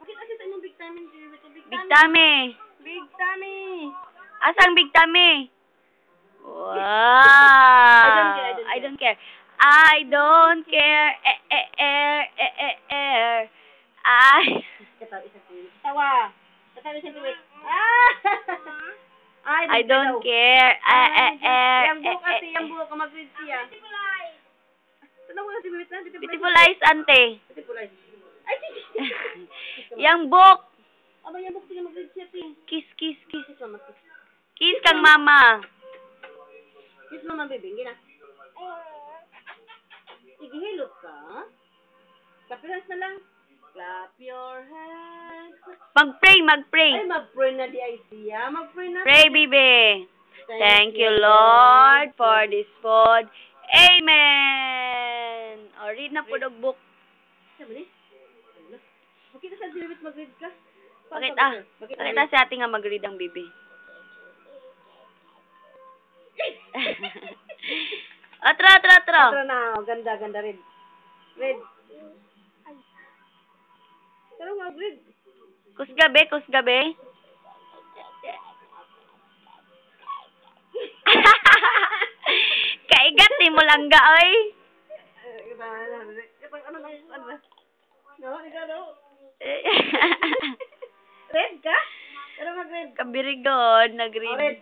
Bakit kasi sa inyong Big Tummy? Big Tummy. Big Tummy. Asang Big Tummy? Wow. I don't care. I don't care. Tawa. Tawa siya tuwit. I don't care. Yang buhok kasi, yang buhok. Mag-read siya. Tanong mo kasi, Beautiful eyes, ante. Beautiful eyes. Ay, Yang book. aba, yang buhok siya mag-read siya, ting. Kiss, kiss, kiss. Kiss mama, kiss. Kiss kang mama. Kiss mama, baby. Gina. Sige, hilot ka. Clap your hands na lang. Clap your hands. Mag-pray, mag-pray. Ay, mag-pray na di ay siya. Mag-pray na. Pray, baby. Thank you, Lord, for this food. Amen. O, read na po ng book. Sabi ni? Bakit sa dilibit mag-read ka? Pakita sa ating nga mag-read ang baby. Atra. Tara na. Ganda, ganda. Read. Read. Tara, mag-read. Kusgabi. Kaigat ni mo lang ga, oy. No, ikaw no. Read ka? Tara mag-read. Kabirigod, nag-read. Read.